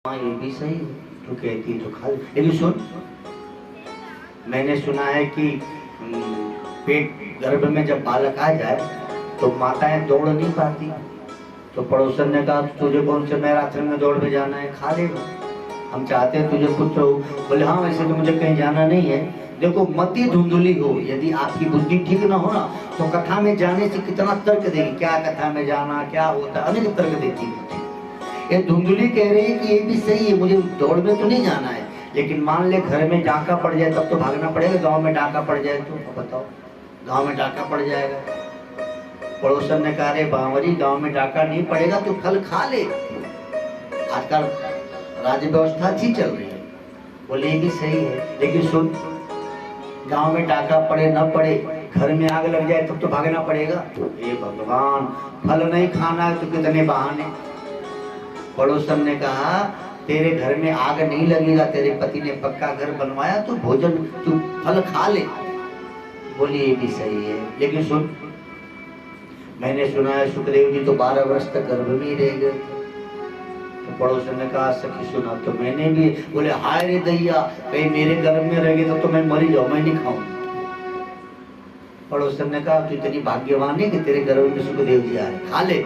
हाँ ये भी सही है, तू कहती तो खा ले। लेकिन सुन, मैंने सुना है कि पेट गर्भ में जब बालक आ जाए तो माताएं दौड़ नहीं पाती। तो पड़ोसन ने कहा तुझे कौन से मैराथन में दौड़ में जाना है, खा लेगा, हम चाहते हैं तुझे पुत्र हो। बोले हाँ वैसे तो मुझे कहीं जाना नहीं है। देखो मति धुंधली हो, यदि आपकी बुद्धि ठीक ना हो ना तो कथा में जाने से कितना तर्क देगी, क्या कथा में जाना क्या होता है, अनेक तर्क देती है। ये धुंधली कह रही है कि ये भी सही है, मुझे दौड़ में तो नहीं जाना है, लेकिन मान ले घर में डाका पड़ जाए तब तो भागना पड़ेगा। गांव में डाका पड़ जाए तो बताओ, गांव में डाका पड़ जाएगा। पड़ोसन ने कहा रे बावरी गांव में डाका नहीं पड़ेगा तो फल खा ले, आजकल राज्य व्यवस्था अच्छी चल रही है। बोले ये भी सही है, लेकिन सुन गांव में डाका पड़े न पड़े, घर में आग लग जाए तब तो भागना पड़ेगा। ये भगवान, फल नहीं खाना है तो कितने बहाने। पड़ोसन ने कहा तेरे घर में आग नहीं लगेगा, तेरे पति ने पक्का घर बनवाया तो भोजन तू फल खा ले। बोली ये भी सही है, लेकिन सुन मैंने सुना है सुखदेव जी तो 12 वर्ष तक गर्भ में ही रह गए। तो पड़ोसन ने कहा सखी सुना तो मैंने भी। बोले हाय रे दैया, कहीं मेरे गर्भ में रह गए तो मैं मरी जाऊं, मैं नहीं खाऊं। पड़ोसन ने कहा तू इतनी भाग्यवान है कि तेरे गर्भ में सुखदेव जी आए, खा ले।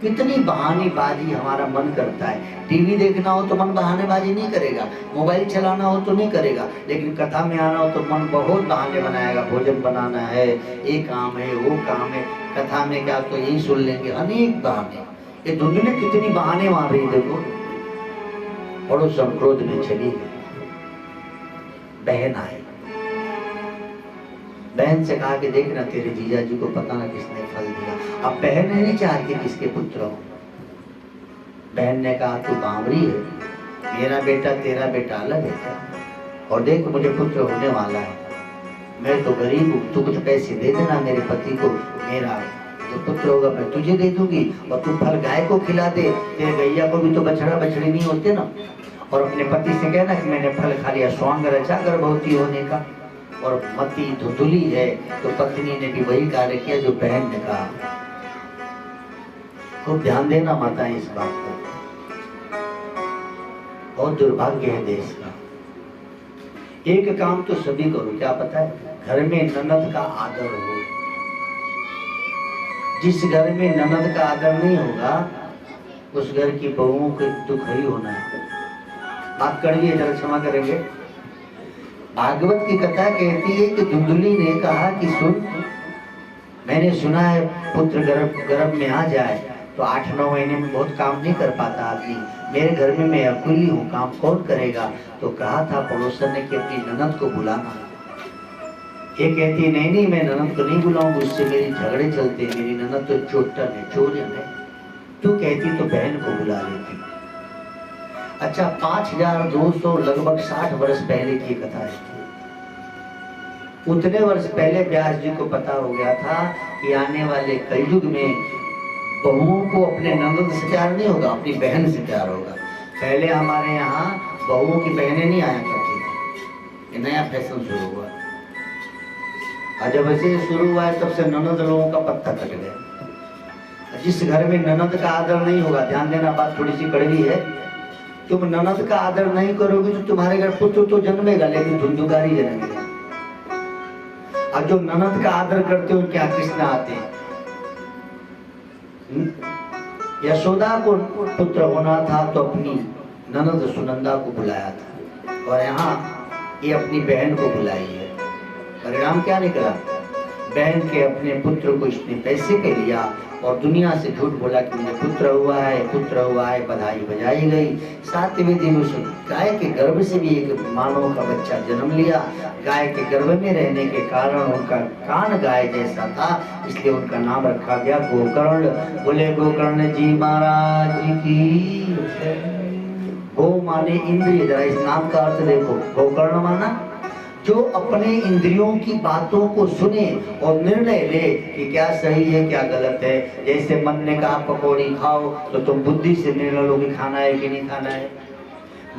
कितनी बहानेबाजी हमारा मन करता है। टीवी देखना हो तो मन बहानेबाजी नहीं करेगा, मोबाइल चलाना हो तो नहीं करेगा, लेकिन कथा में आना हो तो मन बहुत बहाने बनाएगा। भोजन बनाना है, ये काम है, वो काम है, कथा में क्या तो यही सुन लेंगे, अनेक बहाने। ये दुनिया कितनी बहाने मार रही देखो। पड़ोसन क्रोध में चली गई। बहन आई, बहन से कहा कि देखना तेरे जीजा जी को पता ना किसने फल दिया। अब बहन नहीं चाहती किसके पुत्र हो। बहन ने कहा तू बावरी है, मेरा बेटा तेरा बेटा अलग है, और देख मुझे पुत्र होने वाला है, मैं तो गरीब हूँ, तू कुछ पैसे दे देना मेरे पति को, मेरा जो पुत्र होगा मैं तुझे दे दूंगी, और तू फल गाय को खिला दे, तेरे गैया को भी तो बछड़ा बछड़ी नहीं होते ना। और अपने पति से कहना कि मैंने फल खा लिया, स्वांग रचा गर्भवती होने का। और मति धुंधली है तो पत्नी ने भी वही कार्य किया जो बहन ने कहा। खूब ध्यान देना माता इस बात पर, बहुत दुर्भाग्य है देश का। एक काम तो सभी करो, क्या पता है, घर में ननद का आदर हो। जिस घर में ननद का आदर नहीं होगा उस घर की बहुओं को दुख ही होना है। बात करिए जरा, क्षमा करेंगे। भागवत की कथा कहती है कि धुंधली ने कहा कि सुन मैंने सुना है पुत्र गर्भ में आ जाए तो 8-9 महीने में बहुत काम नहीं कर पाता आदमी, मेरे घर में मैं अकेली हूँ, काम कौन करेगा। तो कहा था पड़ोसन ने कि अपनी ननद को बुलाना। ये कहती नहीं मैं ननद को नहीं बुलाऊंगी, उससे मेरी झगड़े चलते, मेरी ननद तो चोटन है, चोरन है। तू कहती तो बहन को बुला लेती। अच्छा 5200 लगभग 60 वर्ष पहले की कथा है। उतने वर्ष पहले व्यास जी को पता हो गया था कि आने वाले कलयुग में बहुओं को अपने ननद से प्यार नहीं होगा, अपनी बहन से प्यार होगा। पहले हमारे यहाँ बहुओं की बहनें नहीं आया करती थी, ये नया फैशन शुरू हुआ। और जब ऐसे शुरू हुआ है तब से ननद लोगों का पत्ता कट गया। जिस घर में ननद का आदर नहीं होगा, ध्यान देना बात थोड़ी सी कड़वी है, तुम ननद का आदर नहीं करोगे तो तुम्हारे घर पुत्र तो जन्मेगा लेकिन धुंधुकारी जन्मेगा। और जो ननद का आदर करते हो क्या कृष्ण आते हैं। यशोदा को पुत्र होना था तो अपनी ननद सुनंदा को बुलाया था, और यहाँ ये अपनी बहन को बुलाई है। परिणाम क्या निकला, बहन के अपने पुत्र को इसने पैसे पे लिया और दुनिया से झूठ बोला कि मुझे पुत्र हुआ है, बधाई बजाई गई। 7वें दिन उस गाय के गर्भ से भी एक मानव का बच्चा जन्म लिया। गाय के गर्भ में रहने के कारण उनका कान गाय जैसा था, इसलिए उनका नाम रखा गया गोकर्ण। बोले गोकर्ण जी महाराज की। गो माने इंद्रिय, जरा इस नाम का अर्थ देखो। गोकर्ण माना जो अपने इंद्रियों की बातों को सुने और निर्णय ले कि क्या सही है क्या गलत है। जैसे मन ने कहा पकौड़ी खाओ तो तुम बुद्धि से निर्णय लो कि खाना है कि नहीं खाना है।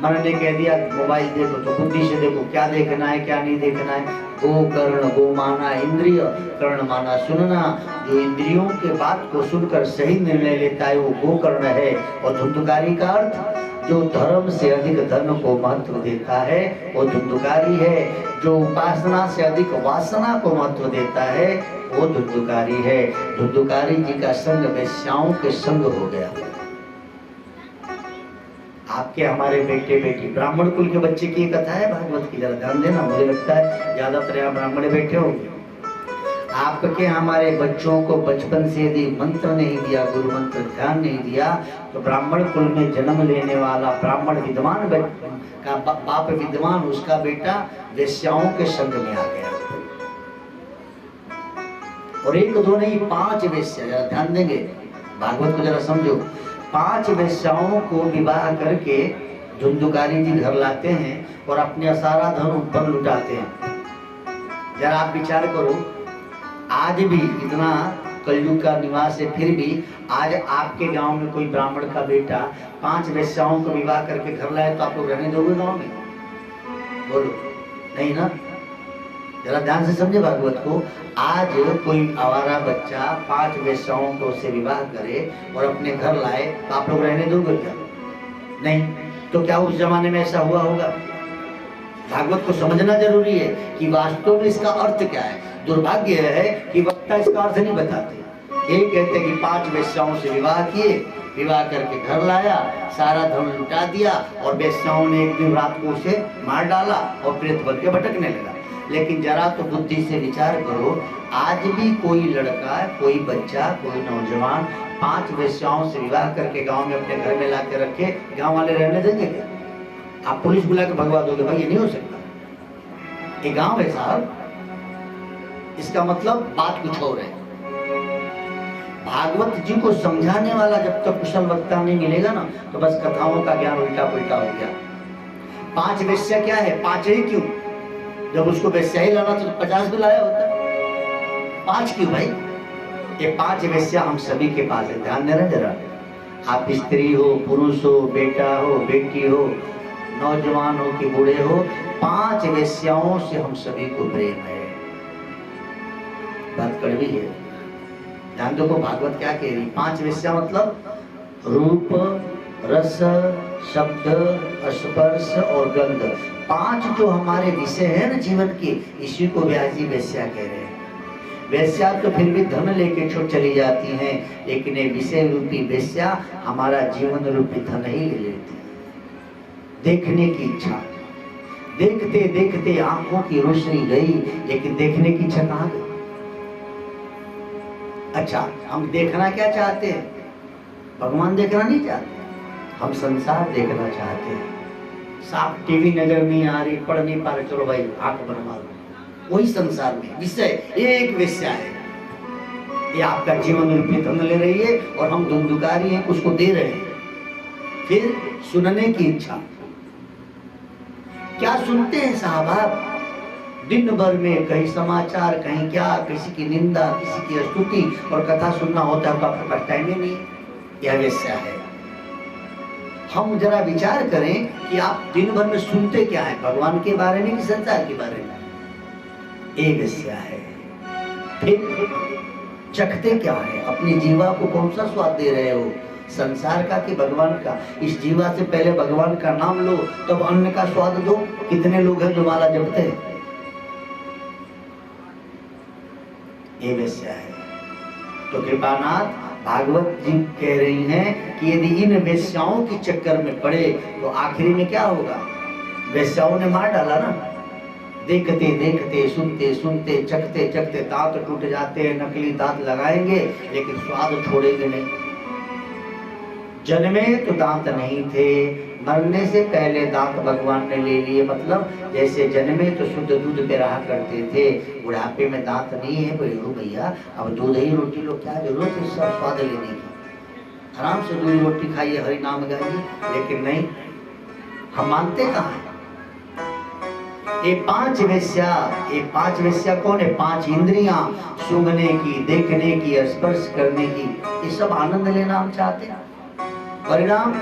मन ने कह दिया मोबाइल देखो, तो बुद्धि से देखो क्या देखना है क्या नहीं देखना है। गो कर्ण, गो माना इंद्रिय, कर्ण माना सुनना। जो इंद्रियों के बात को सुनकर सही निर्णय लेता है वो गोकर्ण है। और धुंधुकारी का अर्थ, जो धर्म से अधिक धन को महत्व देता है वो धुंधुकारी है। जो उपासना से अधिक वासना को महत्व देता है वो धुंधुकारी है। धुंधुकारी जी का संग वेश्याओं के संग हो गया। आपके हमारे बेटे बेटी ब्राह्मण कुल के बच्चे की कथा है भागवत की, जरा ध्यान देना। मुझे लगता है ज्यादातर यहाँ ब्राह्मण बैठे होंगे। आपके हमारे बच्चों को बचपन से यदि मंत्र नहीं दिया, गुरु मंत्र ध्यान नहीं दिया, तो ब्राह्मण कुल में जन्म लेने वाला ब्राह्मण विद्वान का बाप विद्वान, उसका बेटा वेश्याओं के संग में आ गया। और एक दो नहीं, 5 वेश्या, जरा ध्यान देंगे भागवत को जरा समझो। 5 वेश्याओं को विवाह करके धुंधुकारी जी घर लाते हैं और अपने सारा धन उन पर लुटाते हैं। जरा आप विचार करो, आज भी इतना कलयुग का निवास है, फिर भी आज आपके गांव में कोई ब्राह्मण का बेटा 5 वेश्याओं को विवाह करके घर लाए, तो आप लोग रहने दोगे गांव में? बोलो नहीं ना। जरा ध्यान से समझे भागवत को। आज कोई आवारा बच्चा 5 वेश्याओं को से विवाह करे और अपने घर लाए, तो आप लोग रहने दोगे क्या? नहीं। तो क्या उस जमाने में ऐसा हुआ होगा? भागवत को समझना जरूरी है कि वास्तव में इसका अर्थ क्या है। दुर्भाग्य है कि वक्ता इसका अर्थ नहीं बताते। ये कहते हैं कि 5 वेश्याओं से विवाह किए, विवाह करके घर लाया, सारा धन लुटा दिया और वेश्याओं ने एक दिन रात को उसे मार डाला और प्रेत बन के भटकने लगा। लेकिन जरा तो बुद्धि से विचार करो, आज भी कोई लड़का, कोई बच्चा, कोई नौजवान 5 वेश्याओं से विवाह करके गांव में अपने घर में ला के रखे, गांव वाले रहने देंगे क्या? आप पुलिस बुला के भगवा दोगे? भाई ये नहीं हो सकता। ये गांव है साहब। इसका मतलब बात कुछ और है। भागवत जी को समझाने वाला जब तक कुशल वक्ता नहीं मिलेगा ना, तो बस कथाओं का ज्ञान उल्टा पुल्टा हो गया। 5 वेश्या क्या है? 5 ही क्यों? जब उसको वेश्या ही लाना तो 50 भी लाया होता। 5 क्यों भाई? ये 5 वेश्या हम सभी के पास है। ध्यान देना जरा। आप स्त्री हो, पुरुष हो, बेटा हो, बेटी हो, नौजवान हो कि बूढ़े हो, 5 वेश्याओं से हम सभी को प्रेम है। बात कड़वी है, ध्यान दो। भागवत क्या कह रही? 5 वेश्या मतलब रूप, रस, शब्द, स्पर्श और गंध। 5 जो हमारे विषय है ना जीवन के, इसी को व्यास जी वेश्या कह रहे हैं। वेश्या तो फिर भी धन लेके छोड़ चली जाती हैं, लेकिन ये विषय रूपी वेश्या हमारा जीवन रूपी धन ही ले लेती है। देखने की इच्छा, देखते देखते आंखों की रोशनी गई, लेकिन देखने की इच्छा कहाँ गई? अच्छा, हम देखना क्या चाहते हैं? भगवान देखना नहीं चाहते, हम संसार देखना चाहते हैं। साफ टीवी नजर नहीं आ रही, पढ़ नहीं पा रहे, चलो भाई आंख बनवा लो। वही संसार में विषय एक वेश्या है। ये आपका जीवन रूपी धन ले रही है और हम धुंधुकारी हैं, उसको दे रहे हैं। फिर सुनने की इच्छा, क्या सुनते हैं साहब आप? दिन भर में कहीं समाचार, कहीं क्या, किसी की निंदा, किसी की स्तुति और कथा सुनना होता है, तो आपके पास टाइम ही नहीं। यह वेश्या है। हम जरा विचार करें कि आप दिन भर में सुनते क्या है, भगवान के बारे में कि संसार के बारे में? ये वेश्या है। फिर चखते क्या है? अपनी जीवा को कौन सा स्वाद दे रहे हो, संसार का कि भगवान का? इस जीवा से पहले भगवान का नाम लो, तब अन्न का स्वाद दो। कितने लोग हैं जो माला जपते हैं? ये वेश्या है। तो कृपानाथ भागवत जी कह रही हैं कि यदि इन वेश्याओं के चक्कर में पड़े तो आखिरी में क्या होगा? वेश्याओं ने मार डाला ना। देखते देखते, सुनते सुनते, चखते चखते दांत टूट जाते हैं, नकली दांत लगाएंगे लेकिन स्वाद छोड़ेंगे नहीं। जन्मे तो दांत नहीं थे, मरने से पहले दांत भगवान ने ले लिए। मतलब जैसे जन्मे तो शुद्ध दूध पे रहा करते थे, बुढ़ापे में दांत नहीं है भैया, अब दूध ही रोटी लो, क्या जरूरत है सब स्वाद लेने की? आराम से दूध रोटी खाइए, हरि नाम गाइए। लेकिन नहीं, हम मानते कहाँ हैं? ये 5 वेश्या कौन है? 5 इंद्रियां, सूंघने की, देखने की, स्पर्श करने की, ये सब आनंद लेना हम चाहते हैं। परिणाम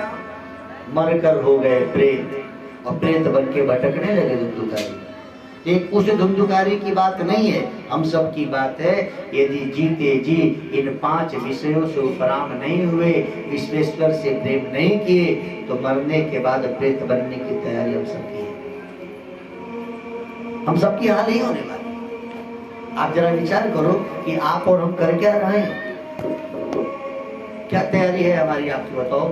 मरकर हो गए प्रेत। और प्रेत बन के भटकने लगे धुंधुकारी। एक उस धुंधुकारी की बात नहीं है, हम सब की बात है। यदि जीते जी इन 5 विषयों से उपराम नहीं हुए, विश्वेश्वर से प्रेम नहीं किए, तो मरने के बाद प्रेत बनने की तैयारी हम सबकी है। हम सबकी हाल ही होने वाली। आप जरा विचार करो कि आप और हम कर क्या रहे हैं, क्या तैयारी है हमारी, आपकी बताओ।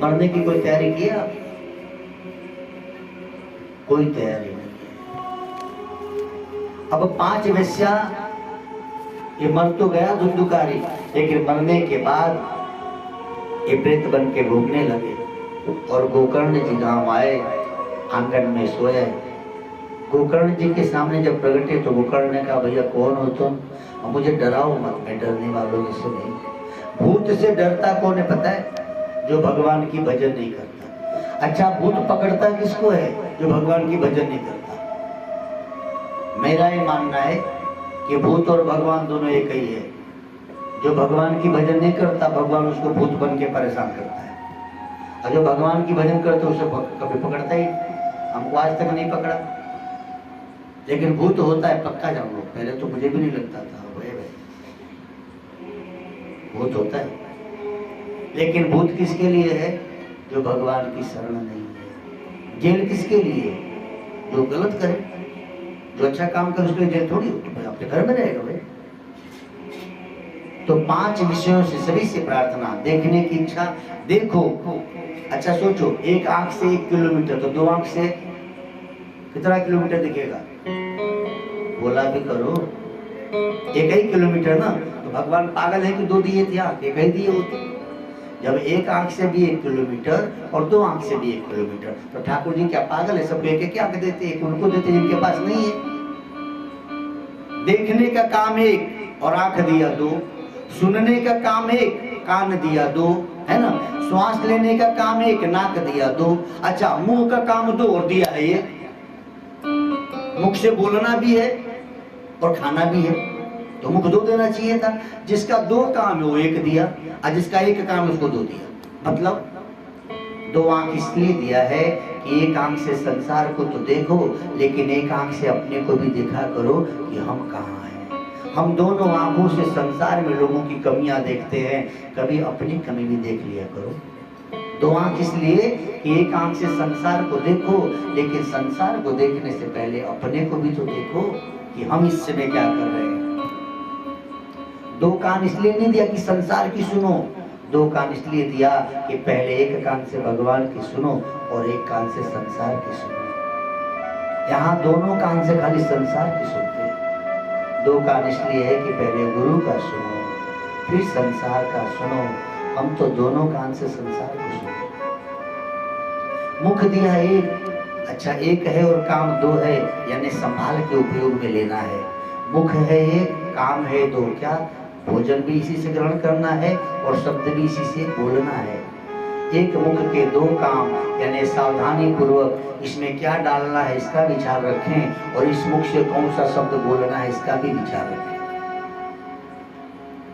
मरने की कोई तैयारी की है आप? कोई तैयारी नहीं। अब 5 वेश्या, ये मर तो गया धुंधुकारी, लेकिन मरने के बाद ये प्रेत बन के घूमने लगे। और गोकर्ण जी गांव आए, आंगन में सोए। गोकर्ण जी के सामने जब प्रगटे तो गोकर्ण ने कहा, भैया कौन हो तुम? और मुझे डराओ मत, मैं डरने वालों में से नहीं। भूत से डरता कौन है पता है? जो भगवान की भजन नहीं करता। अच्छा, भूत पकड़ता किसको है? जो भगवान की भजन नहीं करता। मेरा ये मानना है कि भूत और भगवान दोनों एक ही है। जो भगवान की भजन नहीं करता, भगवान उसको भूत बन के परेशान करता है, और जो भगवान की भजन करता उसे कभी पकड़ता ही। हमको आज तक नहीं पकड़ा, लेकिन भूत होता है पक्का जान लो। पहले तो मुझे भी नहीं लगता था भाई भूत होता है, लेकिन भूत किसके लिए है? जो भगवान की शरण नहीं है। जेल किसके लिए? जो गलत करे। जो अच्छा काम करे उसके लिए जेल थोड़ी हो, तो अपने घर में रहेगा भाई। तो 5 विषयों से सभी से प्रार्थना, देखने की इच्छा, देखो। अच्छा सोचो, एक आंख से 1 किलोमीटर, तो 2 आंख से कितना किलोमीटर दिखेगा? बोला भी करो, 1 ही किलोमीटर ना। तो भगवान पागल है कि 2 दिए थे आंख? 1 ही दिए होते। जब एक आंख से भी 1 किलोमीटर और 2 आंख से भी 1 किलोमीटर, तो ठाकुर जी क्या पागल है? सब एक आंख देते, एक उनको देते जिनके पास नहीं है। देखने का काम 1 और आंख दिया 2, सुनने का काम 1, कान दिया 2, है ना। श्वास लेने का काम 1, नाक दिया 2। अच्छा, मुंह का काम 2 और दिया है 1। मुख से बोलना भी है और खाना भी है, तो मुख 2 देना चाहिए था। जिसका 2 काम है वो 1 दिया, और जिसका 1 काम है उसको 2 दिया। मतलब 2 आंख इसलिए दिया है कि 1 आंख से संसार को तो देखो, लेकिन 1 आंख से अपने को भी देखा करो कि हम कहाँ हैं। हम दोनों आंखों से संसार में लोगों की कमियां देखते हैं, कभी अपनी कमी भी देख लिया करो। 2 आंख इसलिए कि 1 आंख से संसार को देखो, लेकिन संसार को देखने से पहले अपने को भी तो देखो कि हम इस समय क्या कर रहे हैं। 2 कान इसलिए नहीं दिया कि संसार की सुनो, 2 कान इसलिए दिया कि पहले 1 कान से भगवान की सुनो और 1 कान से संसार की सुनो। यहाँ दोनों कान से खाली संसार की सुनते हैं। 2 कान इसलिए है कि पहले गुरु का सुनो, फिर संसार का सुनो। हम तो दोनों कान से संसार को सुनो। मुख दिया 1, अच्छा 1 है और काम 2 है, यानी संभाल के उपयोग में लेना है। मुख है 1, काम है 2, क्या? भोजन भी इसी से ग्रहण करना है और शब्द भी इसी से बोलना है। 1 मुख के 2 काम, यानी सावधानी पूर्वक इसमें क्या डालना है इसका विचार रखें, और इस मुख से कौन सा शब्द बोलना है इसका भी विचार रखें।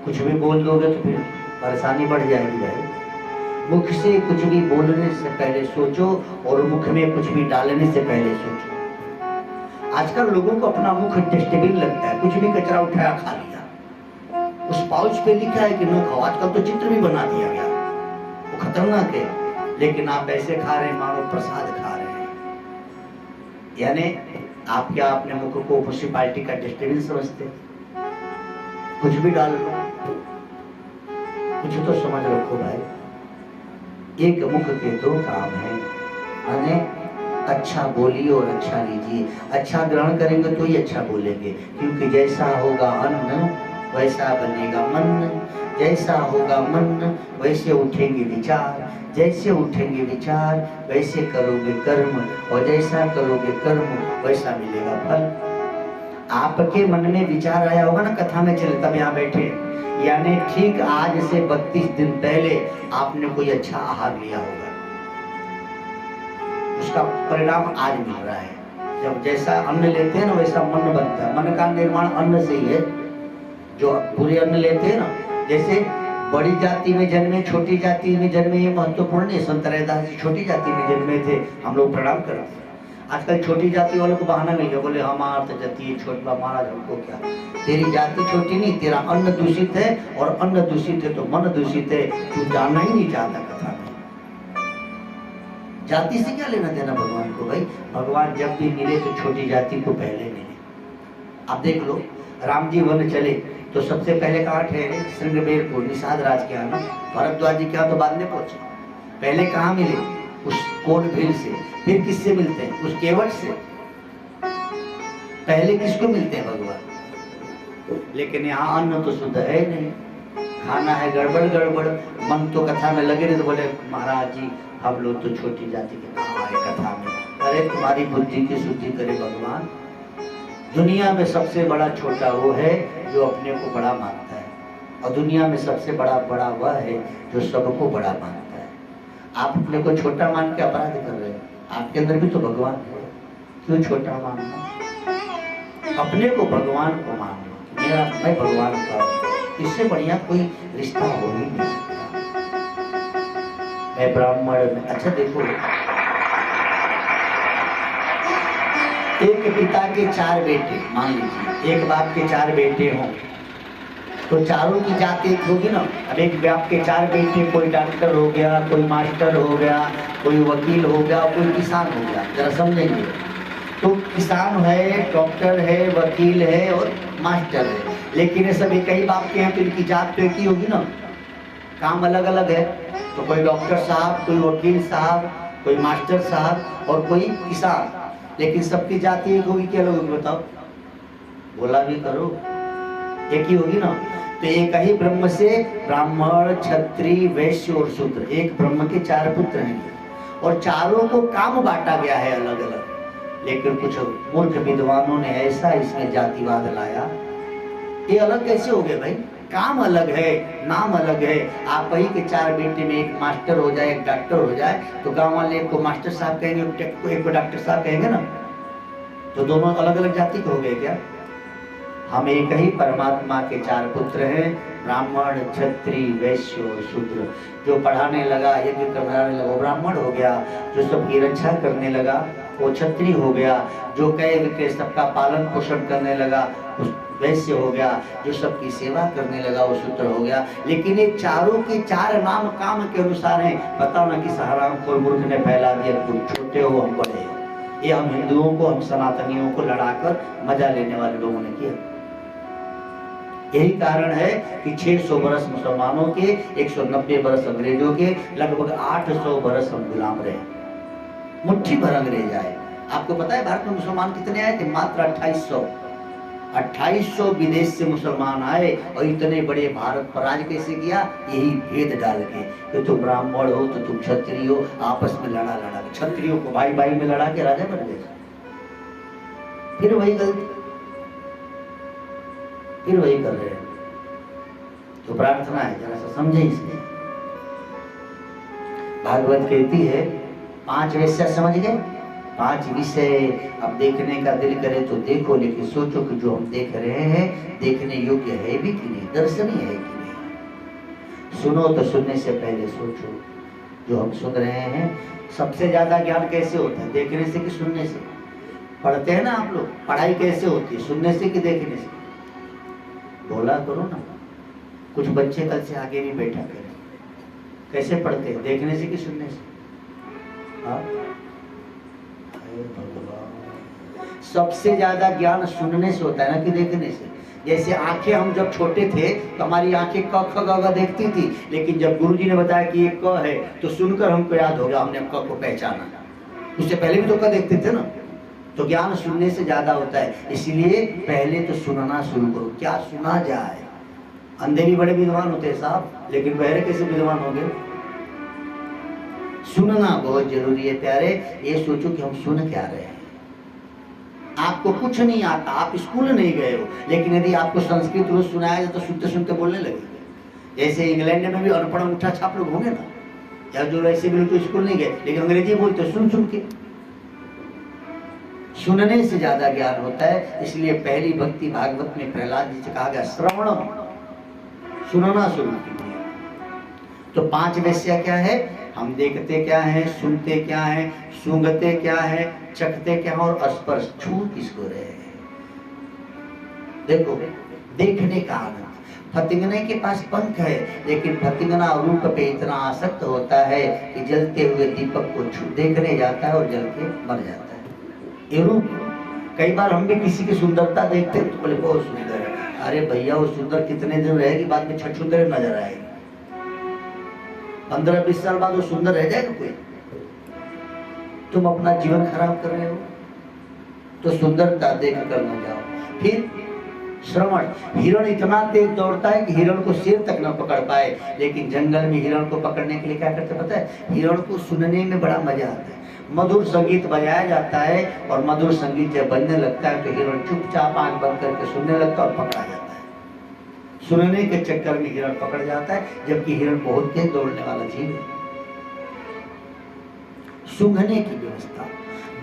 कुछ भी बोल दोगे तो फिर परेशानी बढ़ जाएगी भाई। मुख से कुछ भी बोलने से पहले सोचो, और मुख में कुछ भी डालने से पहले सोचो। आजकल लोगों को अपना मुख डस्टबिन लगता है, कुछ भी कचरा उठाया खा लिया। उस पाउच पे लिखा है कि नो खाओ, आजकल तो चित्र भी बना दिया गया, वो खतरनाक है। लेकिन आप ऐसे खा रहे हैं मानो प्रसाद खा रहे हैं। यानी आप क्या अपने मुख को म्युनिसिपैलिटी का डस्टबिन समझते? कुछ भी डाल लो, कुछ तो समझ रखो भाई। 1 मुख के 2 काम है, यानी अच्छा बोलिए और अच्छा लीजिए। अच्छा ग्रहण करेंगे तो ही अच्छा बोलेंगे, क्योंकि जैसा होगा अन्न वैसा बनेगा मन, जैसा होगा मन वैसे उठेंगे विचार, जैसे उठेंगे विचार वैसे करोगे कर्म, और जैसा करोगे कर्म वैसा मिलेगा फल। आपके मन में विचार आया होगा ना, कथा में चले तब यहाँ बैठे, यानी ठीक आज से 32 दिन पहले आपने कोई अच्छा आहार लिया होगा, उसका परिणाम आज मिल रहा है। जब जैसा अन्न लेते हैं ना वैसा मन बनता है। मन का निर्माण अन्न से ही है। जो बुरे अन्न लेते हैं ना, जैसे बड़ी जाति में जन्मे छोटी जाति में जन्मे ये महत्वपूर्ण नहीं। संत रैदास जी छोटी जाति में जन्मे थे, हम लोग प्रणाम करते हैं। आजकल छोटी जाति वालों को बहाना मिल गया, बोले हमारा तो जाति छोट बा, महाराज हमको क्या, तेरी जाति छोटी नहीं, तेरा अन्न दूषित है, और अन्न दूषित है तो मन दूषित है, तू जानना ही नहीं चाहता कथा में। जाति से क्या लेना देना भगवान को भाई। भगवान जब भी मिले तो छोटी जाति को पहले मिले। आप देख लो, राम जी वन चले तो सबसे पहले कहाँ ठहरे? श्रृंगबेरपुर, निषाद राज के यहाँ। भरद्वाज जी के यहाँ तो बाद में पहुंचे, पहले कहाँ मिले? उस कोल भील से। फिर किससे मिलते हैं? उस केवट से। पहले किसको मिलते हैं? भगवान। लेकिन यहाँ अन्न तो शुद्ध है नहीं, खाना है गड़बड़ गड़बड़। मन तो कथा में लगे रहे तो बोले महाराज जी हम लोग तो छोटी जाति के कहाँ आए कथा में। अरे तुम्हारी बुद्धि की शुद्धि करे भगवान। दुनिया में सबसे बड़ा छोटा वो है जो अपने को बड़ा मानता है, और दुनिया में सबसे बड़ा बड़ा वह है जो सबको बड़ा मानता है। आप अपने को छोटा मान के अपराध कर रहे हैं, आपके अंदर भी तो भगवान है, क्यों छोटा मानना? अपने को भगवान को मानना, मेरा मैं भगवान का, इससे बढ़िया कोई रिश्ता हो ही नहीं सकता। मैं ब्राह्मण में, अच्छा देखो, एक पिता के 4 बेटे, मान लीजिए एक बाप के 4 बेटे हों तो चारों की जात एक होगी ना। अब एक बाप के 4 बेटे, कोई डॉक्टर हो गया, कोई मास्टर हो गया, कोई वकील हो गया, कोई किसान हो गया, जरा समझेंगे। तो किसान है, डॉक्टर है, वकील है और मास्टर है, लेकिन ये सब एक ही बाप के हैं तो इनकी जात तो एक ही होगी ना, काम अलग अलग है। तो कोई डॉक्टर साहब, कोई वकील साहब, कोई मास्टर साहब और कोई किसान, लेकिन सबकी जाति एक होगी क्या? लोग बताओ, बोला भी करो, एक ही होगी ना। तो एक ही ब्रह्म से ब्राह्मण, क्षत्रिय, वैश्य और शूद्र, एक ब्रह्म के 4 पुत्र हैं और चारों को काम बांटा गया है अलग अलग। लेकिन कुछ मूर्ख विद्वानों ने ऐसा इसमें जातिवाद लाया, ये अलग कैसे हो गए भाई? काम अलग है, नाम अलग है। आप वही के 4 बेटे में एक मास्टर हो जाए, एक डॉक्टर हो जाए, तो गांव वाले एक को मास्टर साहब कहेंगे, एक को डॉक्टर साहब कहेंगे ना, तो दोनों अलग अलग जाति के हो गए क्या? हम एक ही परमात्मा के 4 पुत्र हैं, ब्राह्मण, क्षत्रिय, वैश्य और शूद्र। जो पढ़ाने लगा, यज्ञ करने लगा वो ब्राह्मण हो गया, जो सबकी रक्षा करने लगा वो क्षत्रिय हो गया, जो कहे सबका पालन पोषण करने लगा वैश्य हो गया, जो सबकी सेवा करने लगा वो शूद्र हो गया। लेकिन ये चारों के 4 नाम काम के अनुसार हैं। बताओ ना कि हराम खोर मूर्ख ने फैला दिया, तुम छोटे हो हम बड़े हो। ये हम हिंदुओं को, हम सनातनियों को लड़ाकर मजा लेने वाले लोगों ने किया। यही कारण है कि 600 बरस मुसलमानों के, 190 बरस अंग्रेजों के, लगभग 800 बरस हम गुलाम रहे। मुट्ठी भर अंग्रेज आए। आपको पता है भारत में मुसलमान कितने आए थे? मात्र 2800 विदेश से मुसलमान आए, और इतने बड़े भारत पर राज कैसे किया? यही भेद डाल के कि तुम ब्राह्मण हो तो तुम क्षत्रिय हो, आपस में लड़ा क्षत्रियों को भाई भाई में लड़ा के राजा बन गए। फिर वही गलती, फिर वही कर रहे हैं। तो प्रार्थना है जरा सा समझे इसे। भागवत कहती है 5 विषय समझ गए, 5 विषय। अब देखने का दिल करे तो देखो, लेकिन सोचो कि जो हम देख रहे हैं देखने योग्य है भी कि नहीं, दर्शनीय है कि नहीं। सुनो तो सुनने से पहले सोचो, जो हम सुन रहे हैं सबसे ज्यादा ज्ञान कैसे होता है? देखने से कि सुनने से? पढ़ते हैं ना आप लोग, पढ़ाई कैसे होती है? सुनने से कि देखने से? बोला करो ना। कुछ बच्चे कल से आगे भी बैठा करें, कैसे पढ़ते हैं? देखने से कि सुनने से? हाँ, सबसे ज्यादा ज्ञान सुनने से होता है ना कि देखने से। जैसे आंखें, हम जब छोटे थे तो हमारी आंखें क ख ग देखती थी, लेकिन जब गुरुजी ने बताया कि ये क है तो सुनकर हमको याद हो गया, हमने क को पहचाना। उससे पहले भी तो क देखते थे ना। तो ज्ञान सुनने से ज्यादा होता है, इसलिए पहले तो सुनना शुरू करो। क्या सुना जाए? अंधे भी बड़े विद्वान होते हैं साहब, लेकिन बहरे कैसे विद्वान हो गए? सुनना बहुत जरूरी है प्यारे। ये सोचो कि हम सुन क्या रहे हैं। आपको कुछ नहीं आता, आप स्कूल नहीं गए हो, लेकिन यदि आपको संस्कृत रोज सुनाया जाए तो सुनते सुनते बोलने लगेंगे। जैसे इंग्लैंड में भी अनपढ़ अंगूठा छाप लोग होंगे ना, या जो वैसे भी लोग तो स्कूल नहीं गए लेकिन अंग्रेजी बोलते सुन सुन के। सुनने से ज्यादा ज्ञान होता है। इसलिए पहली भक्ति भागवत में प्रहलाद जी से कहा गया श्रवणम, सुनना शुरू कीजिए। तो 5 वेश्या क्या है? हम देखते क्या है, सुनते क्या है, सूंघते क्या है, चखते क्या है और स्पर्श छू किसको रहे हैं। देखो, देखने का आनंद। फतिंगने के पास पंख है, लेकिन फतिंगना रूप पे इतना आसक्त होता है कि जलते हुए दीपक को छू देखने जाता है और जल के मर जाता है। ये रूप। कई बार हम भी किसी की सुंदरता देखते हैं तो बोले बहुत सुंदर है। अरे भैया, वो सुंदर कितने दिन रहेगी, बाद में छछूंदर नजर आएगी। 15-20 साल बाद वो सुंदर रह जाएगा कोई? तुम अपना जीवन खराब कर रहे हो। तो सुंदरता देख कर न जाओ। फिर श्रवण। हिरण इतना तेज दौड़ता है कि हिरण को शेर तक न पकड़ पाए, लेकिन जंगल में हिरण को पकड़ने के लिए क्या करते पता है? हिरण को सुनने में बड़ा मजा आता है। मधुर संगीत बजाया जाता है और मधुर संगीत जब बजने लगता है तो हिरण चुपचाप आंख बंद करके सुनने लगता है और पकड़ा जाता है। सुनने के चक्कर में हिरण पकड़ जाता है, जबकि हिरण बहुत तेज दौड़ने वाला जीव है। सूंघने की व्यवस्था।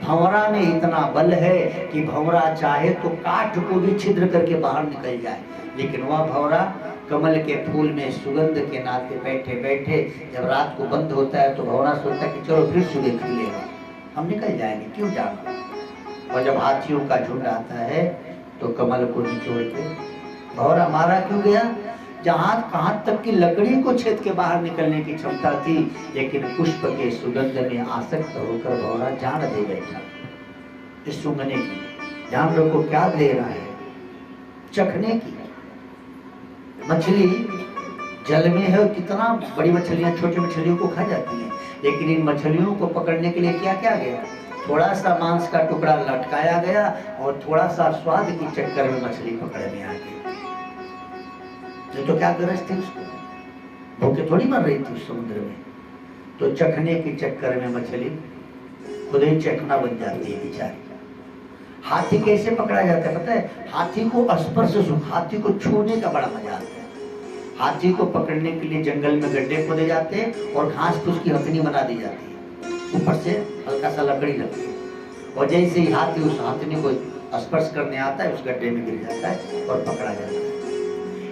भंवरा में इतना बल है कि भंवरा चाहे तो काठ को भी छिद्र करके बाहर निकल जाए, लेकिन वह भंवरा कमल के फूल में सुगंध के नाते बैठे बैठे जब रात को बंद होता है तो भंवरा सोचता है कि चलो फिर सुबह खुलेगा, हम निकल जाएंगे, क्यों जाना। और जब हाथियों का झुंड आता है तो कमल को निचोड़ के भंवरा मारा क्यों गया? जहां कहां तक की लकड़ी को छेद के बाहर निकलने की क्षमता थी, लेकिन पुष्प के सुगंध में आसक्त होकर भंवरा जान दे बैठा। इस सूंघने की ध्यान रखो, क्या दे रहा है? चखने की। मछली जल में है, कितना बड़ी मछलियां छोटी मछलियों को खा जाती हैं, लेकिन इन मछलियों को पकड़ने के लिए क्या क्या गया? थोड़ा सा मांस का टुकड़ा लटकाया गया और थोड़ा सा स्वाद के चक्कर में मछली पकड़ में आ गई। तो क्या गरज थी उसको? भूखे थोड़ी मर रही थी समुद्र में। तो चखने के चक्कर में मछली खुद ही चखना बन जाती है बेचारी। हाथी कैसे पकड़ा जाता है पता है? हाथी को स्पर्श, हाथी को छूने का बड़ा मजा आता है। हाथी को पकड़ने के लिए जंगल में गड्ढे खोदे जाते हैं और घास फूस की हथनी बना दी जाती है, ऊपर से हल्का सा लकड़ी लगती है, और जैसे ही हाथी उस हथनी को स्पर्श करने आता है उस गड्ढे में गिर जाता है और पकड़ा जाता है।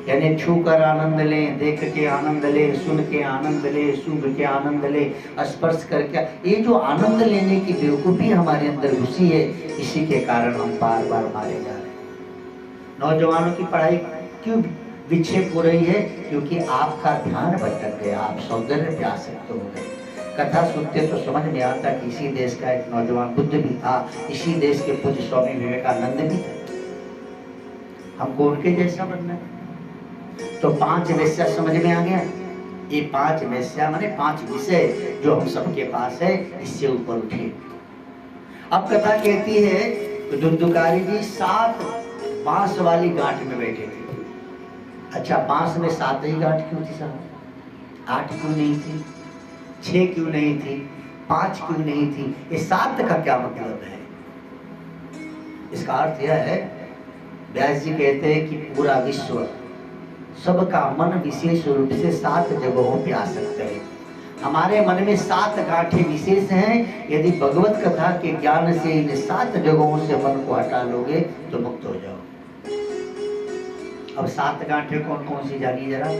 यानी छू कर आनंद ले, देख के आनंद ले, सुन के आनंद ले, सूंघ के आनंद ले, स्पर्श करके। ये जो आनंद लेने की बेवकूफी हमारे अंदर घुसी है, इसी के कारण हम बार बार मारे जा रहे हैं। नौजवानों की पढ़ाई क्यों विक्षेप हो रही है? क्योंकि आपका ध्यान भटक गया, आप सौंदर्य पे आसक्त हो गए। कथा सुनते तो समझ में आता कि इसी देश का एक नौजवान बुद्ध भी था, इसी देश के पूज्य स्वामी विवेकानंद भी थे। हमको उनके जैसा बनना है। तो 5 वेश्या समझ में आ गया। ये 5 वेश्या माने 5 विषय जो हम सबके पास है, इससे ऊपर उठे। अब कथा कहती है कि धुंधुकारी जी 7 बांस वाली गांठ में बैठे थे। अच्छा, बांस में 7 ही गांठ क्यों थी साहब? 8 क्यों नहीं थी? 6 क्यों नहीं थी? 5 क्यों नहीं थी? ये 7 का क्या मतलब है? इसका अर्थ यह है, व्यास जी कहते हैं कि पूरा विश्व, सबका मन विशेष रूप से 7 जगहों पे आसक्त है। हमारे मन में 7 गांठें विशेष हैं। यदि भगवत कथा के ज्ञान से इन 7 जगहों से मन को हटा लोगे तो मुक्त हो जाओ। अब 7 गांठें कौन कौन सी जानिए जरा।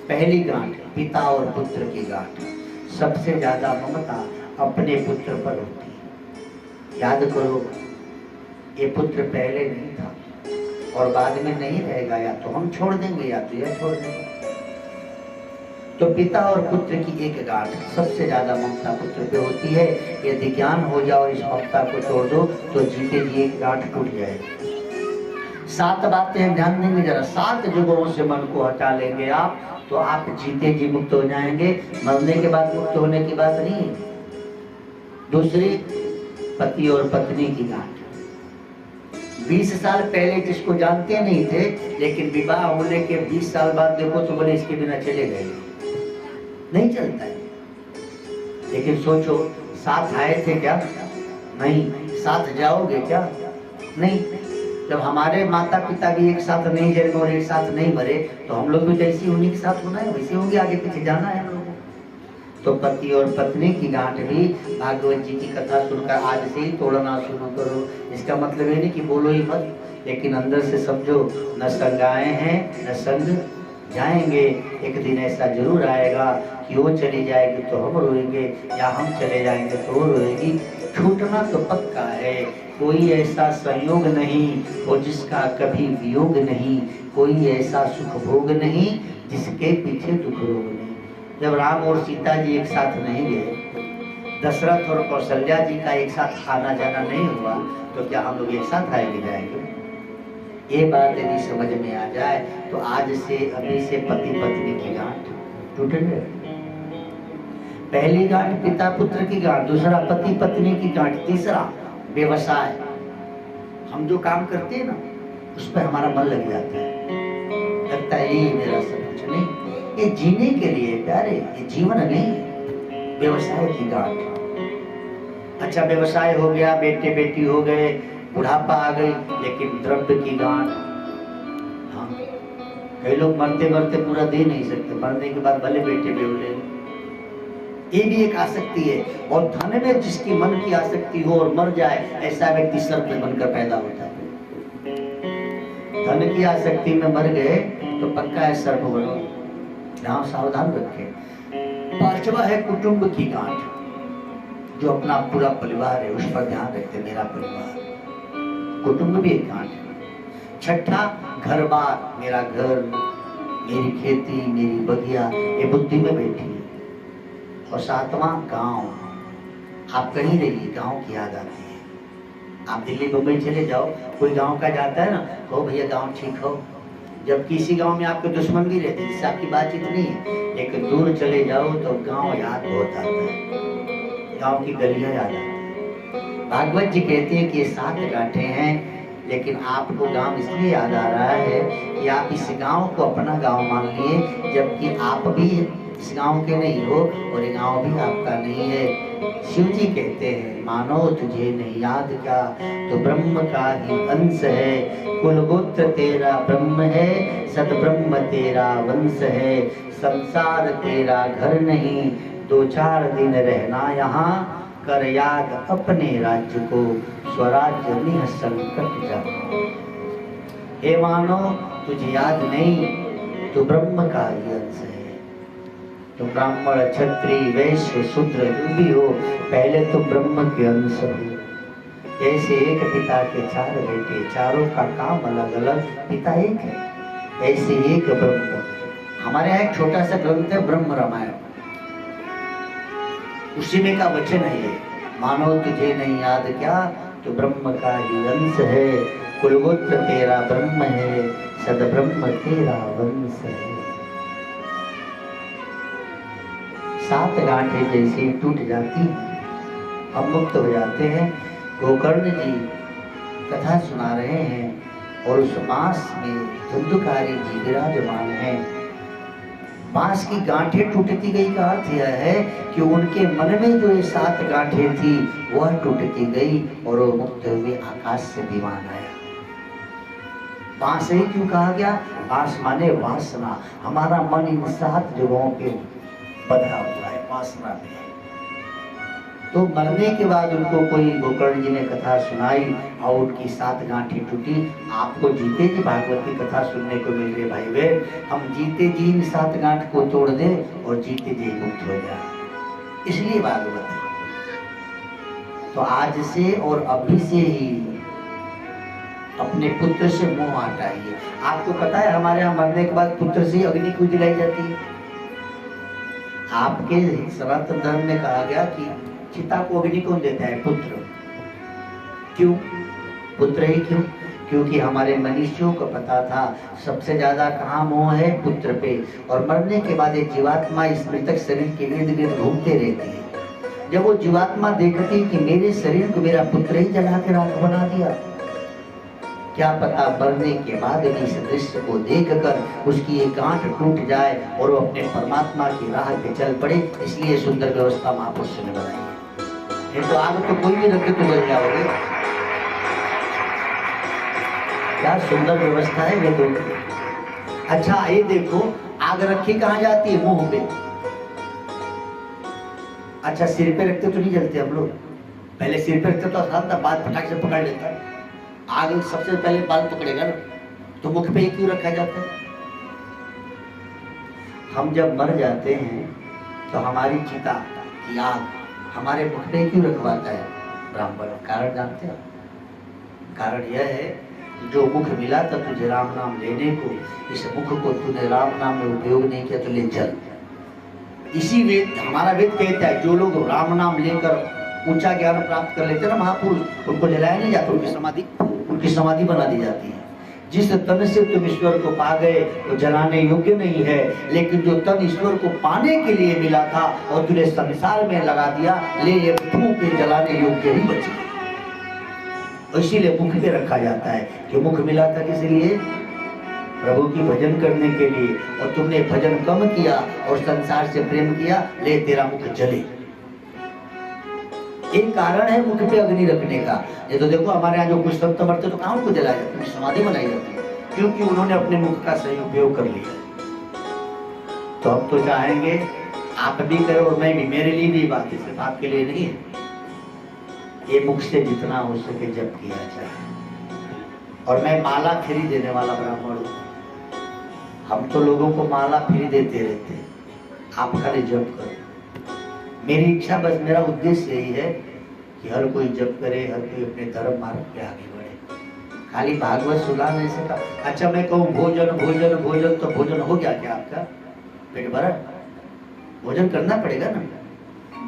पहली गांठ पिता और पुत्र की गांठ। सबसे ज्यादा ममता अपने पुत्र पर होती है। याद करो, ये पुत्र पहले नहीं था और बाद में नहीं रहेगा, या तो हम छोड़ देंगे या तो यह छोड़ देंगे। तो पिता और पुत्र की एक गांठ, सबसे ज्यादा ममता पुत्र पे होती है। यदि ज्ञान हो जाओ इस ममता को तोड़ दो तो जीते जी एक गांठ टूट जाएगी। 7 बातें हम ध्यान देंगे जरा। 7 जगहों से मन को हटा लेंगे आप तो आप जीते जी मुक्त हो जाएंगे। मरने के बाद मुक्त होने की बात नहीं है। दूसरी, पति और पत्नी की गांठ। 20 साल पहले जिसको जानते नहीं थे, लेकिन विवाह होने के 20 साल बाद देखो तो बोले इसके बिना चले गए, नहीं चलता है। लेकिन सोचो, साथ आए थे क्या? नहीं। साथ जाओगे क्या? नहीं। जब हमारे माता पिता भी एक साथ नहीं जन्मे और एक साथ नहीं मरे, तो हम लोग भी जैसे उन्हीं के साथ होना है, वैसे होंगे, आगे पीछे जाना है हम लोगों को। तो पति और पत्नी की गांठ भी भागवत जी की कथा सुनकर आज से ही तोड़ना शुरू करो। इसका मतलब ये नहीं कि बोलो ही मत, लेकिन अंदर से समझो, न संग आए हैं न संग जाएंगे। एक दिन ऐसा जरूर आएगा कि वो चली जाएगी तो हम रोएंगे, या हम चले जाएंगे तो वो रोएगी। छूटना तो पक्का है, कोई ऐसा संयोग नहीं वो जिसका कभी वियोग नहीं, कोई ऐसा सुख भोग नहीं जिसके पीछे दुख रोग नहीं। जब राम और सीता जी एक साथ नहीं गए, दशरथ और कौशल्या जी का एक साथ आना जाना नहीं हुआ, तो क्या हम लोग एक साथ आएंगे जाएंगे? ये बात यदि समझ में आ जाए तो आज से अभी से पति पत्नी की गांठ टूट गई। पहली गांठ पिता पुत्र की गांठ, दूसरा पति पत्नी की गांठ, तीसरा व्यवसाय। हम जो काम करते हैं ना उस पर हमारा मन लग जाता है, लगता है ये मेरा सब कुछ नहीं, ये जीने के लिए प्यारे, ये जीवन नहीं, व्यवसाय की गांठ। अच्छा व्यवसाय हो गया, बेटे बेटी हो गए, बुढ़ापा आ गई, लेकिन द्रव्य की गांठ। हाँ, कई लोग मरते मरते पूरा दे नहीं सकते, मरने के बाद भले बेटे बेवले, ये भी एक आसक्ति है। और धन में जिसकी मन की आसक्ति हो और मर जाए, ऐसा व्यक्ति सर्प बनकर पैदा होता है। धन की आसक्ति में मर गए तो पक्का है सर्प बनो, यहाँ सावधान रखें। पांचवा है कुटुंब की गांठ, जो अपना पूरा परिवार है उस पर ध्यान रखते, मेरा परिवार, कुटुंब भी एक गांठ है। छठा घर बार, मेरा घर, मेरी खेती, मेरी बगिया, ये बुद्धि में बैठी है। और सातवां गांव, आप कहीं रहिए गांव की याद आती है। आप दिल्ली बम्बई चले जाओ, कोई गांव का जाता है ना, तो भैया गांव ठीक हो, जब किसी गांव में आपके दुश्मन भी रहते जिससे आपकी बातचीत नहीं है, लेकिन दूर चले जाओ तो गांव याद बहुत आता है, गांव की गलियां याद आती है। भागवत जी कहते हैं कि ये 7 गांठें हैं, लेकिन आपको गांव इसलिए याद आ रहा है कि आप इस गांव को अपना गांव मान लिए, जबकि आप भी इस गांव के नहीं हो और ये गांव भी आपका नहीं है। शिव जी कहते हैं, मानो तुझे नहीं याद क्या, तो ब्रह्म का ही अंश है, कुल गोत्र तेरा ब्रह्म है, सदब्रह्म तेरा वंश है, संसार तेरा घर नहीं, 2-4 दिन रहना यहाँ, कर याद अपने राज्य को, स्वराज्य निह संकट जा। हे मानो तुझे याद नहीं, तो ब्रह्म का ही अंश है। तो ब्राह्मण क्षत्रिय वैश्य शूद्र जो भी हो, पहले तो ब्रह्म के अंश हो। जैसे एक पिता के 4 बेटे, चारों का काम अलग अलग, पिता एक है, ऐसे एक ब्रह्म। हमारे यहाँ एक छोटा सा ग्रंथ है ब्रह्म रामायण, उसी में का वचन है ये, मानो तुझे नहीं याद क्या, तो ब्रह्म का ही अंश है, कुलगोत्र तेरा ब्रह्म है, सदब्रह्म तेरा वंश है। 7 गांठें जैसे टूट जाती, हम मुक्त हो जाते हैं। गोकर्ण जी कथा सुना रहे हैं और उस बांस में धुंधुकारी जी विराजमान हैं। बांस की गांठें टूटती गई का अर्थ यह है कि उनके मन में जो ये 7 गांठें थी वह टूटती गई और वो मुक्त हुए, आकाश से विमान आया। बांस ही क्यों कहा गया? बांस माने वासना, हमारा मन इन 7 जगहों पे बंधा हुआ है, वासना में है। तो मरने के बाद उनको कोई गोकर्ण जी ने कथा सुनाई और उनकी 7 गांठें टूटी। आपको जीते जी भागवत की कथा सुनने को मिल रही भाई बहन, हम जीते जी इन 7 गांठ को तोड़ दे और जीते जी मुक्त हो जाए, इसलिए भागवत है। तो आज से और अभी से ही अपने पुत्र से मोह हटाइए। आपको पता है हमारे यहाँ मरने के बाद पुत्र से अग्नि क्यों जलाई जाती है? आपके सनातन धर्म में कहा गया कि चिता को अग्नि कौन देता है? पुत्र। क्यों पुत्र ही? क्यों? क्योंकि हमारे मनुष्यों को पता था सबसे ज्यादा कहाँ मोह है? पुत्र पे। और मरने के बाद एक जीवात्मा इस मृतक शरीर के इर्द गिर्द घूमते रहती है। जब वो जीवात्मा देखती कि मेरे शरीर को मेरा पुत्र ही जला के राख बना दिया, क्या पता मरने के बाद भी इस दृश्य को देखकर उसकी एक गांठ टूट जाए और वो अपने परमात्मा की राह पे चल पड़े। इसलिए सुंदर व्यवस्था महापुरुषों ने बनाई है। तो आग तो कोई भी रखे तो जल जाओगे। क्या सुंदर व्यवस्था है ये तो। अच्छा ये देखो, आग रखी कहाँ जाती है? मुंह पे। अच्छा सिर पे रखते तो नहीं जलते हम लोग? पहले सिर पे रखते तो आसान था, बाद फटाक से पकड़ लेता है। आग सबसे पहले बाल पकड़ेगा ना, तो मुख पे क्यों रखा जाता है? हम जब मर जाते हैं तो हमारी चिता की आग हमारे मुख पे क्यों रखवाता है ब्राह्मण? कारण जानते हो? कारण यह है कि जो मुख मिला था तुझे राम नाम लेने को, इस मुख को तूने राम नाम में उपयोग नहीं किया तो ले चल। इसी वेद, हमारा वेद कहता है जो लोग राम नाम लेकर ऊंचा ज्ञान प्राप्त कर लेते हैं ना महापुरुष, उनको जलाया नहीं जाता, उनकी समाधि बना दी जाती है। जिस तन से तुम ईश्वर को पा गए वो जलाने योग्य नहीं है, लेकिन जो तन ईश्वर को पाने के लिए मिला था और तुझे संसार में लगा दिया, ले ये फूंक के जलाने योग्य ही बचे। इसीलिए मुख पे रखा जाता है कि मुख मिला था किस लिए? प्रभु की भजन करने के लिए, और तुमने भजन कम किया और संसार से प्रेम किया, ले तेरा मुख जले। एक कारण है मुख पे अग्नि रखने का। ये तो देखो हमारे यहाँ जो कुछ संत मरते तो कहाँ उनको जलाया जाता है, समाधि बनाई जाती है, क्योंकि उन्होंने अपने मुख का सही उपयोग कर लिया। तो हम तो चाहेंगे आप भी करो और मैं भी, मेरे लिए भी बात है, सिर्फ आपके लिए नहीं है। ये मुख से जितना हो सके जप किया जाए। और मैं माला फ्री देने वाला ब्राह्मण हूँ। हम तो लोगों को माला फ्री देते रहते हैं, आप खाली जप करो। मेरी इच्छा, बस मेरा उद्देश्य यही है कि हर कोई जप करे, हर कोई अपने धर्म मार्ग पे आगे बढ़े। खाली भागवत सुना नहीं सका। अच्छा मैं कहूँ भोजन भोजन भोजन, तो भोजन हो गया क्या आपका? पेट भरा? भोजन करना पड़ेगा ना।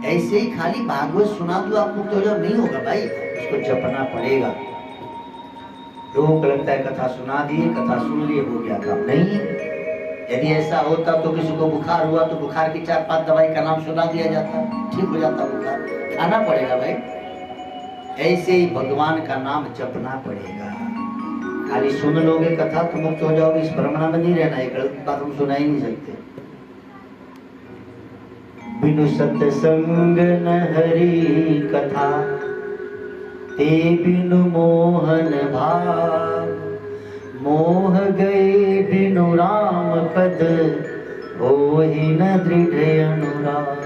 ऐसे ही खाली भागवत सुना दो आप मुक्त हो जाओ, नहीं होगा भाई, उसको जपना पड़ेगा। लोगों को लगता है कथा सुना दिए, कथा सुन लिए, हो गया काम। नहीं, यदि ऐसा होता तो किसी को बुखार हुआ तो बुखार की 4-5 दवाई का नाम सुना दिया जाता, ठीक हो जाता बुखार। खाना पड़ेगा भाई। ऐसे ही भगवान का नाम जपना पड़ेगा। खाली सुन लोगे कथा तो मुक्त हो जाओगे, इस भ्रमणा में नहीं रहना। एक गलत बात हम सुना ही नहीं सकते। बिनु सत्संग न हरि कथा, ते बिनु मोहन भाव। मोह गए बिनु राम पद, होहि न दृढ़ अनुराग।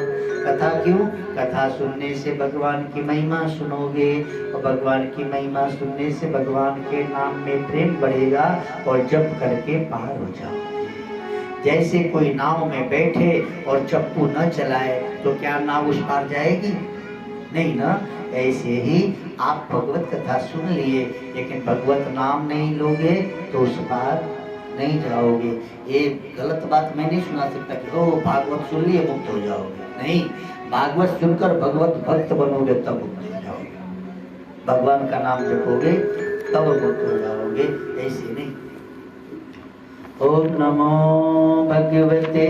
कथा क्यों? कथा सुनने से भगवान की महिमा सुनोगे, और भगवान की महिमा सुनने से भगवान के नाम में प्रेम बढ़ेगा, और जप करके पार हो जाओगे। जैसे कोई नाव में बैठे और चप्पू न चलाए तो क्या नाव उस पार जाएगी? नहीं ना। ऐसे ही आप भगवत कथा सुन लिए लेकिन भगवत नाम नहीं लोगे तो उस पार नहीं जाओगे। ये गलत बात मैं नहीं सुना सकता कि ओ भागवत सुन लिए मुक्त हो जाओगे। नहीं, भागवत सुनकर भगवत भक्त बनोगे तब मुक्त हो जाओगे। भगवान का नाम जपोगे तब मुक्त हो जाओगे, ऐसे नहीं। ओम नमो भगवते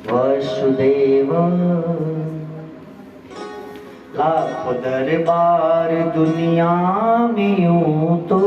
वासुदेव। लाखों दरबार दुनिया में यूं तो